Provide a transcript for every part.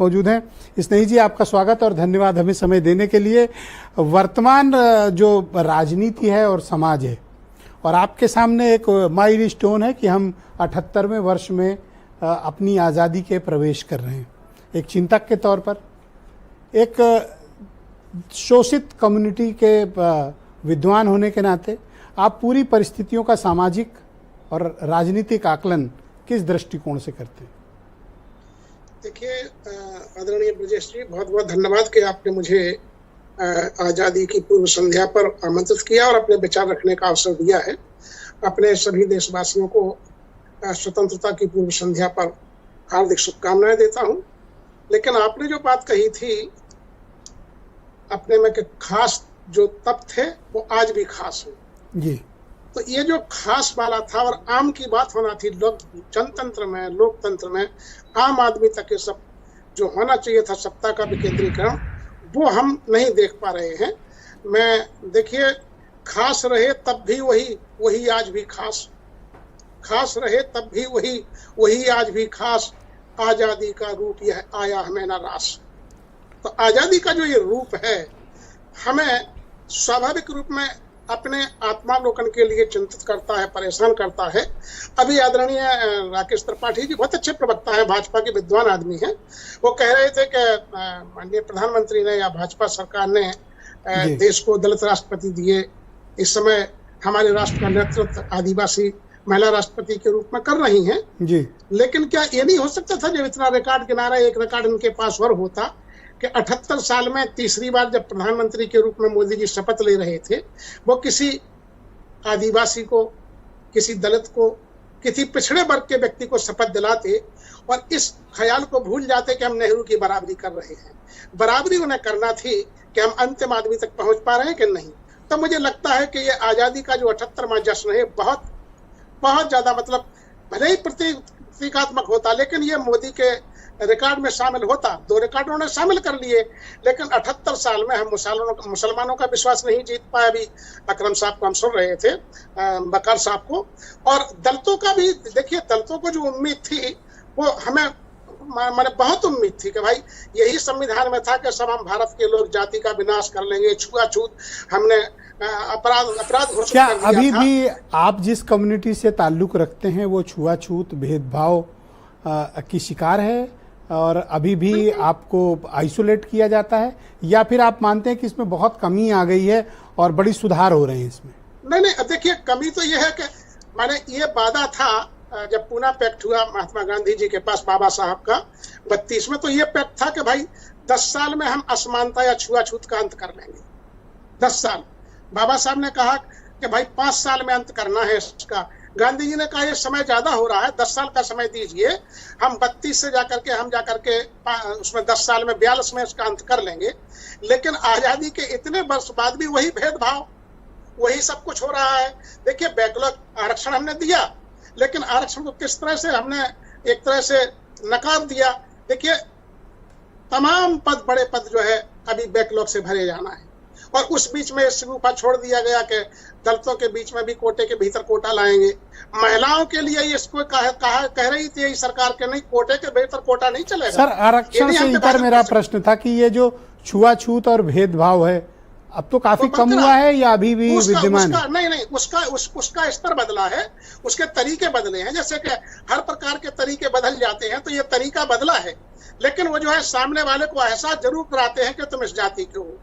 आप मौजूद हैं। स्नेही जी, आपका स्वागत और धन्यवाद हमें समय देने के लिए। वर्तमान जो राजनीति है और समाज है, और आपके सामने एक माइलस्टोन है कि हम 78वें वर्ष में अपनी आज़ादी के प्रवेश कर रहे हैं। एक चिंतक के तौर पर, एक शोषित कम्युनिटी के विद्वान होने के नाते, आप पूरी परिस्थितियों का सामाजिक और राजनीतिक आकलन किस दृष्टिकोण से करते हैं? देखिए आदरणीय ब्रजेश जी, बहुत बहुत धन्यवाद कि आपने मुझे आज़ादी की पूर्व संध्या पर आमंत्रित किया और अपने विचार रखने का अवसर दिया है। अपने सभी देशवासियों को स्वतंत्रता की पूर्व संध्या पर हार्दिक शुभकामनाएं देता हूं। लेकिन आपने जो बात कही थी अपने में कि खास जो तब थे वो आज भी खास है जी। तो ये जो खास वाला था और आम की बात होना थी, जनतंत्र में, लोकतंत्र में आम आदमी तक ये सब जो होना चाहिए था, सत्ता का विकेंद्रीकरण, वो हम नहीं देख पा रहे हैं। मैं देखिए, खास रहे तब भी वही आज भी खास, खास रहे तब भी वही आज भी खास, आजादी का रूप यह आया हमें न रास। तो आजादी का जो ये रूप है हमें स्वाभाविक रूप में अपने आत्मालोकन के लिए चिंतित करता है, परेशान करता है। अभी आदरणीय राकेश त्रिपाठी जी बहुत अच्छे प्रवक्ता हैं, भाजपा के विद्वान आदमी हैं, वो कह रहे थे कि माननीय प्रधानमंत्री ने या भाजपा सरकार ने देश को दलित राष्ट्रपति दिए। इस समय हमारे राष्ट्र का नेतृत्व आदिवासी महिला राष्ट्रपति के रूप में कर रही हैं जी। लेकिन क्या ये नहीं हो सकता था जब इतना रिकॉर्ड गिनारा, एक रिकॉर्ड इनके पास और होता कि 78 साल में तीसरी बार जब प्रधानमंत्री के रूप में मोदी जी शपथ ले रहे थे, वो किसी आदिवासी को, किसी दलित को, किसी पिछड़े वर्ग के व्यक्ति को शपथ दिलाते और इस ख्याल को भूल जाते कि हम नेहरू की बराबरी कर रहे हैं। बराबरी उन्हें करना थी कि हम अंतिम आदमी तक पहुंच पा रहे हैं कि नहीं। तो मुझे लगता है कि ये आजादी का जो 78वां जश्न है बहुत बहुत ज्यादा, मतलब भले ही प्रतीकात्मक होता, लेकिन ये मोदी के रिकॉर्ड में शामिल होता। 2 रिकॉर्ड उन्होंने शामिल कर लिए, लेकिन 78 साल में हम मुसलमानों का विश्वास नहीं जीत पाए। अभी अकरम साहब को हम सुन रहे थे, बकर साहब को, और दलितों का भी देखिए, दलितों को जो उम्मीद थी वो हमें मैंने बहुत उम्मीद थी कि भाई यही संविधान में था कि सब हम भारत के लोग जाति का विनाश कर लेंगे, छुआछूत हमने अपराध घोषित कर दिया। अभी भी आप जिस कम्युनिटी से ताल्लुक रखते हैं वो छुआछूत, भेदभाव की शिकार है और अभी भी आपको आइसोलेट किया जाता है, या फिर आप मानते हैं कि इसमें बहुत कमी आ गई है और बड़ी सुधार हो रहे हैं इसमें? नहीं, अब देखिए, कमी तो ये है कि माने ये वादा था जब पूना पैक्ट हुआ महात्मा गांधी जी के पास बाबा साहब का 32 में, तो ये पैक्ट था कि भाई 10 साल में हम असमानता या छुआछूत का अंत कर लेंगे। 10 साल बाबा साहब ने कहा कि भाई 5 साल में अंत करना है इसका। गांधी जी ने कहा ये समय ज्यादा हो रहा है, 10 साल का समय दीजिए, हम 32 से जाकर के उसमें 10 साल में 42 में इसका अंत कर लेंगे। लेकिन आजादी के इतने वर्ष बाद भी वही भेदभाव, वही सब कुछ हो रहा है। देखिए, बैकलॉग आरक्षण हमने दिया, लेकिन आरक्षण को किस तरह से हमने एक तरह से नकार दिया। देखिए, तमाम पद, बड़े पद जो है अभी बैकलॉग से भरे जाना है, और उस बीच में सिगुफा छोड़ दिया गया कि दलितों के बीच में भी कोटे के भीतर कोटा लाएंगे। महिलाओं के लिए इसको कह रही थी सरकार के, नहीं, कोटे के भीतर कोटा नहीं चलेगा। सर, आरक्षण से ऊपर मेरा प्रश्न था कि ये जो छुआछूत और भेदभाव है अब तो काफी कम हुआ है या अभी भी विद्यमान है? नहीं, उसका स्तर बदला है, उसके तरीके बदले हैं। जैसे कि हर प्रकार के तरीके बदल जाते हैं, तो ये तरीका बदला है, लेकिन वो जो है सामने वाले को एहसास जरूर कराते हैं कि तुम इस जाति के हो।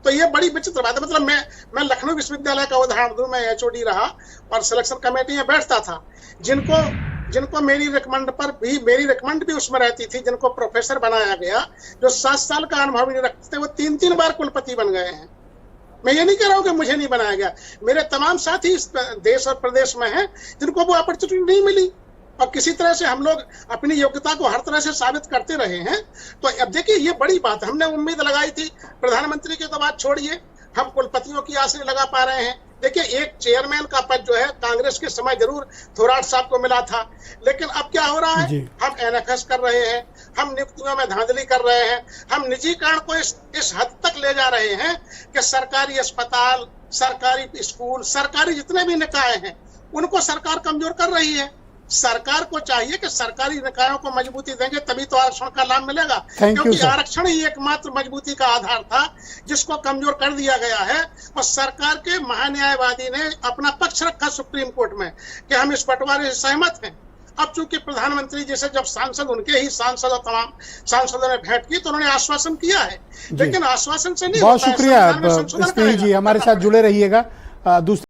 तो ये बड़ी विचित्र बात है। मतलब मैं लखनऊ विश्वविद्यालय का उदाहरण दूं, मैं HOD रहा और सिलेक्शन कमेटी में बैठता था। जिनको मेरी रिकमेंड भी उसमें रहती थी, जिनको प्रोफेसर बनाया गया, जो 7 साल का अनुभव नहीं रखते, वो 3 बार कुलपति बन गए हैं। मैं ये नहीं कह रहा हूँ कि मुझे नहीं बनाया गया, मेरे तमाम साथी इस देश और प्रदेश में हैं जिनको वो अपॉर्चुनिटी नहीं मिली, और किसी तरह से हम लोग अपनी योग्यता को हर तरह से साबित करते रहे हैं। तो अब देखिए, ये बड़ी बात, हमने उम्मीद लगाई थी प्रधानमंत्री की, तो बात छोड़िए, हम कुलपतियों की आस नहीं लगा पा रहे हैं। देखिए, एक चेयरमैन का पद जो है कांग्रेस के समय जरूर थोराट साहब को मिला था, लेकिन अब क्या हो रहा है, हम NFS कर रहे हैं, हम नियुक्तियों में धांधली कर रहे हैं, हम निजीकरण को इस हद तक ले जा रहे हैं कि सरकारी अस्पताल, सरकारी स्कूल, सरकारी जितने भी निकाय हैं उनको सरकार कमजोर कर रही है। सरकार को चाहिए कि सरकारी निकायों को मजबूती देंगे तभी तो आरक्षण का लाभ मिलेगा, Thank you, क्योंकि sir. आरक्षण ही एकमात्र मजबूती का आधार था जिसको कमजोर कर दिया गया है। और सरकार के महान्यायवादी ने अपना पक्ष रखा सुप्रीम कोर्ट में कि हम इस बंटवारे से सहमत हैं। अब चूंकि प्रधानमंत्री जैसे जब सांसद, उनके ही सांसद और तमाम सांसदों ने भेंट की तो उन्होंने आश्वासन किया है, लेकिन आश्वासन से नहीं बहुत होता है, शुक्रिया संविधान में संशोधन स्नेही जी, करेगा। हमारे साथ जुड़े रहिएगा। दूसरे